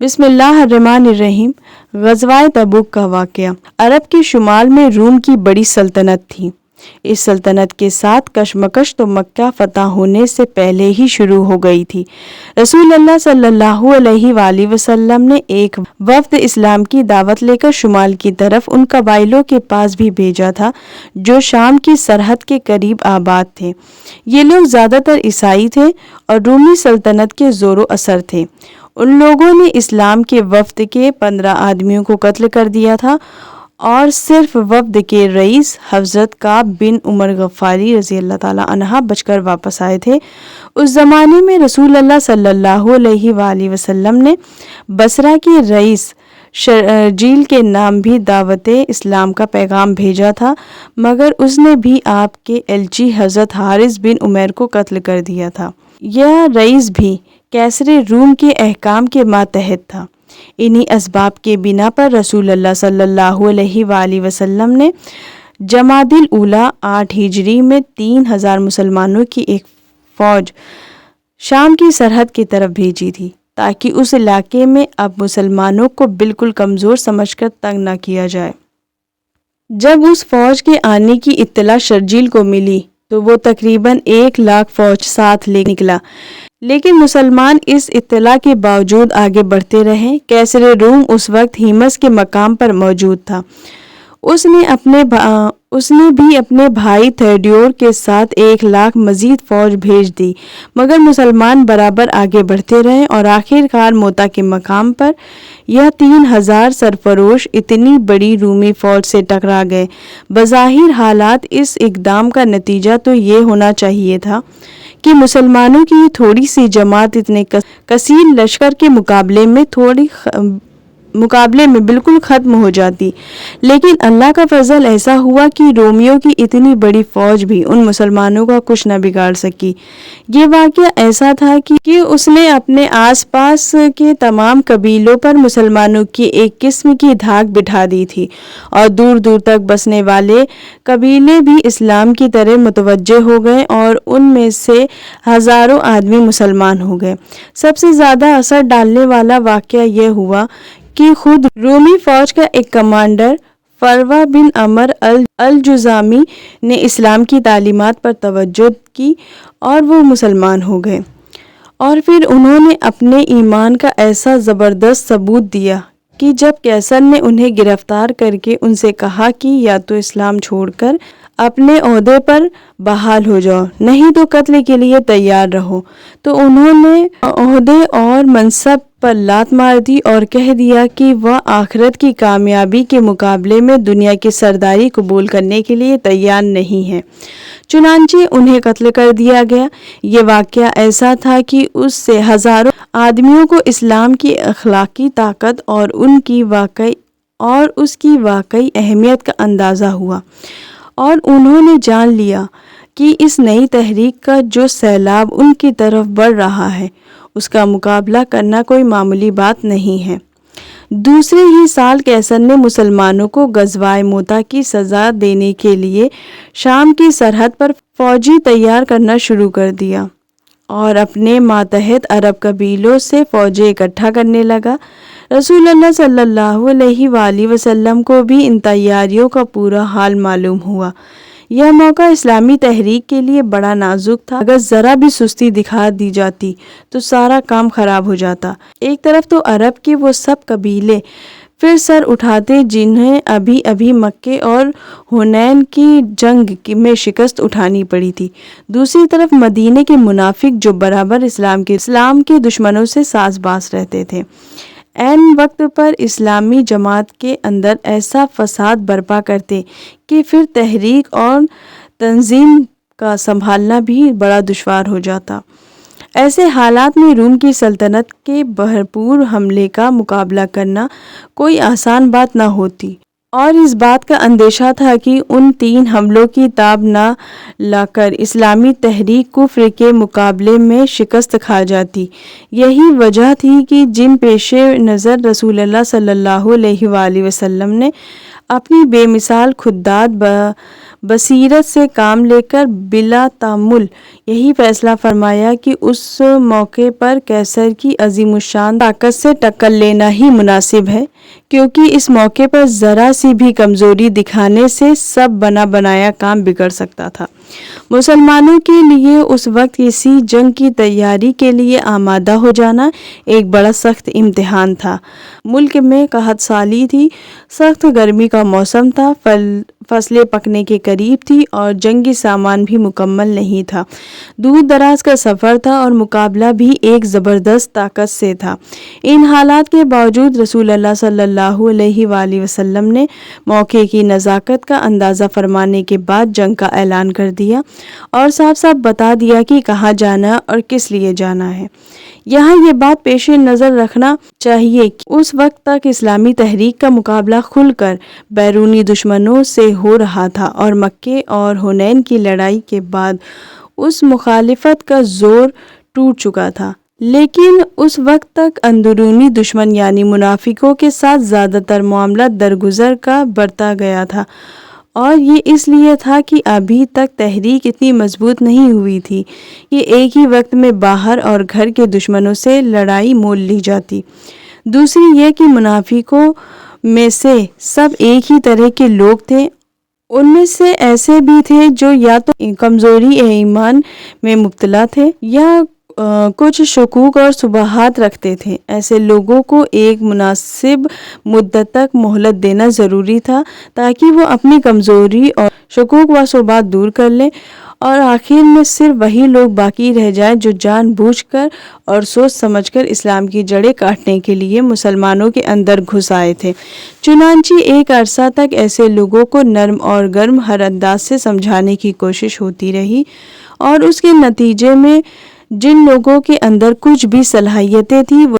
بسم اللہ الرحمن الرحیم۔ غزوہ تبوک کا واقعہ۔ عرب کے شمال میں روم کی بڑی سلطنت تھی۔ اس سلطنت کے ساتھ کشمکش تو مکہ فتح ہونے سے پہلے ہی شروع ہو گئی تھی۔ رسول اللہ صلی اللہ علیہ وآلہ وسلم نے ایک وفد اسلام کی دعوت لے کر شمال کی طرف ان قبائلوں کے پاس بھی بھیجا تھا جو شام کی سرحد کے قریب آباد تھے۔ یہ لوگ زیادہ تر عیسائی تھے اور رومی سلطنت کے زور و اثر تھے۔ ان لوگوں نے اسلام کے وفد کے 15 آدمیوں کو قتل کر دیا تھا اور صرف وفد کے رئیس حضرت کعب بن عمر غفاری رضی اللہ تعالی عنہ بچ کر واپس آئے تھے۔ اس زمانے میں رسول اللہ صلی اللہ علیہ وآلہ وسلم نے بصرہ کے رئیس شرجیل کے نام بھی دعوت اسلام کا پیغام بھیجا تھا، مگر اس نے بھی آپ کے ایلچی حضرت حارث بن عمیر کو قتل کر دیا تھا۔ یہ رئیس بھی کیسر روم کے احکام کے ماتحت تھا۔ انہی اسباب کے بنا پر رسول اللہ صلی اللہ علیہ وآلہ وسلم نے جمادی الاولیٰ 8 ہجری میں 3000 مسلمانوں کی ایک فوج شام کی سرحد کی طرف بھیجی تھی تاکہ اس علاقے میں اب مسلمانوں کو بالکل کمزور سمجھ کر تنگ نہ کیا جائے۔ جب اس فوج کے آنے کی اطلاع شرجیل کو ملی تو وہ تقریباً 1,00,000 فوج ساتھ لے نکلا، لیکن مسلمان اس اطلاع کے باوجود آگے بڑھتے رہے۔ کیسر روم اس وقت ہیمس کے مقام پر موجود تھا۔ اس نے بھی اپنے بھائی تھیوڈور کے ساتھ 1,00,000 مزید فوج بھیج دی، مگر مسلمان برابر آگے بڑھتے رہے اور آخر کار موتا کے مقام پر یہ 3,000 سرفروش اتنی بڑی رومی فوج سے ٹکرا گئے۔ بظاہر حالات اس اقدام کا نتیجہ تو یہ ہونا چاہیے تھا کہ مسلمانوں کی یہ تھوڑی سی جماعت اتنے کثیر لشکر کے مقابلے میں بالکل ختم ہو جاتی، لیکن اللہ کا فضل ایسا ہوا کہ رومیوں کی اتنی بڑی فوج بھی ان مسلمانوں کا کچھ نہ بگاڑ سکی۔ یہ واقعہ ایسا تھا کہ اس نے اپنے آس پاس کے تمام قبیلوں پر مسلمانوں کی ایک قسم کی دھاک بٹھا دی تھی اور دور دور تک بسنے والے قبیلے بھی اسلام کی طرف متوجہ ہو گئے اور ان میں سے ہزاروں آدمی مسلمان ہو گئے۔ سب سے زیادہ اثر ڈالنے والا واقعہ یہ ہوا کہ خود رومی فوج کا ایک کمانڈر فروہ بن عمر الجذامی نے اسلام کی تعلیمات پر توجہ کی اور وہ مسلمان ہو گئے، اور پھر انہوں نے اپنے ایمان کا ایسا زبردست ثبوت دیا کہ جب قیصر نے انہیں گرفتار کر کے ان سے کہا کہ یا تو اسلام چھوڑ کر اپنے عہدے پر بحال ہو جاؤ، نہیں تو قتل کے لیے تیار رہو، تو انہوں نے عہدے اور منصب پر لات مار دی اور کہہ دیا کہ وہ آخرت کی کامیابی کے مقابلے میں دنیا کی سرداری قبول کرنے کے لیے تیار نہیں ہے۔ چنانچہ انہیں قتل کر دیا گیا۔ یہ واقعہ ایسا تھا کہ اس سے ہزاروں آدمیوں کو اسلام کی اخلاقی طاقت اور اس کی واقعی اہمیت کا اندازہ ہوا، اور انہوں نے جان لیا کہ اس نئی تحریک کا جو سیلاب ان کی طرف بڑھ رہا ہے اس کا مقابلہ کرنا کوئی معمولی بات نہیں ہے۔ دوسرے ہی سال قیصر نے مسلمانوں کو غزوہ موتا کی سزا دینے کے لیے شام کی سرحد پر فوجی تیار کرنا شروع کر دیا اور اپنے ماتحت عرب قبیلوں سے فوجیں اکٹھا کرنے لگا۔ رسول اللہ صلی اللہ علیہ وآلہ وسلم کو بھی ان تیاریوں کا پورا حال معلوم ہوا۔ یہ موقع اسلامی تحریک کے لیے بڑا نازک تھا۔ اگر ذرا بھی سستی دکھا دی جاتی تو سارا کام خراب ہو جاتا۔ ایک طرف تو عرب کے وہ سب قبیلے پھر سر اٹھاتے جنہیں ابھی مکے اور حنین کی جنگ میں شکست اٹھانی پڑی تھی، دوسری طرف مدینے کے منافق جو برابر اسلام کے دشمنوں سے ساز باز رہتے تھے، عین وقت پر اسلامی جماعت کے اندر ایسا فساد برپا کرتے کہ پھر تحریک اور تنظیم کا سنبھالنا بھی بڑا دشوار ہو جاتا۔ ایسے حالات میں روم کی سلطنت کے بھرپور حملے کا مقابلہ کرنا کوئی آسان بات نہ ہوتی، اور اس بات کا اندیشہ تھا کہ ان 3 حملوں کی تاب نہ لا کر اسلامی تحریک کفر کے مقابلے میں شکست کھا جاتی۔ یہی وجہ تھی کہ جن پیش نظر رسول اللہ صلی اللہ علیہ وآلہ وسلم نے اپنی بے مثال خودداد بصیرت سے کام لے کر بلا تامل یہی فیصلہ فرمایا کہ اس موقع پر کیسر کی عظیم الشان طاقت سے ٹکر لینا ہی مناسب ہے، کیونکہ اس موقع پر ذرا سی بھی کمزوری دکھانے سے سب بنا بنایا کام بگڑ سکتا تھا۔ مسلمانوں کے لیے اس وقت کسی جنگ کی تیاری کے لیے آمادہ ہو جانا ایک بڑا سخت امتحان تھا۔ ملک میں قحط سالی تھی، سخت گرمی کا موسم تھا، فصلیں پکنے کے قریب تھی اور جنگی سامان بھی مکمل نہیں تھا۔ دور دراز کا سفر تھا اور مقابلہ بھی ایک زبردست طاقت سے تھا۔ ان حالات کے باوجود رسول اللہ صلی اللہ علیہ وآلہ وسلم نے موقع کی نزاکت کا اندازہ فرمانے کے بعد جنگ کا اعلان کر دیا اور صاف صاف بتا دیا کہ کہاں جانا اور کس لیے جانا ہے۔ یہاں یہ بات پیش نظر رکھنا چاہیے کہ اس وقت تک اسلامی تحریک کا مقابلہ کھل کر بیرونی دشمنوں سے ہو رہا تھا اور مکے اور حنین کی لڑائی کے بعد اس مخالفت کا زور ٹوٹ چکا تھا، لیکن اس وقت تک اندرونی دشمن یعنی منافقوں کے ساتھ زیادہ تر معاملہ درگزر کا برتا گیا تھا، اور یہ اس لیے تھا کہ ابھی تک تحریک اتنی مضبوط نہیں ہوئی تھی کہ ایک ہی وقت میں باہر اور گھر کے دشمنوں سے لڑائی مول لی جاتی۔ دوسری یہ کہ منافقوں میں سے سب ایک ہی طرح کے لوگ تھے، ان میں سے ایسے بھی تھے جو یا تو کمزوری ایمان میں مبتلا تھے یا کچھ شکوک اور شبہات رکھتے تھے۔ ایسے لوگوں کو ایک مناسب مدت تک مہلت دینا ضروری تھا تاکہ وہ اپنی کمزوری اور شکوک و شبہات دور کر لیں، اور آخر میں صرف وہی لوگ باقی رہ جائیں جو جان بوجھ کر اور سوچ سمجھ کر اسلام کی جڑیں کاٹنے کے لیے مسلمانوں کے اندر گھس آئے تھے۔ چنانچہ ایک عرصہ تک ایسے لوگوں کو نرم اور گرم ہر انداز سے سمجھانے کی کوشش ہوتی رہی، اور اس کے نتیجے میں جن لوگوں کے اندر کچھ بھی صلاحیتیں تھیں وہ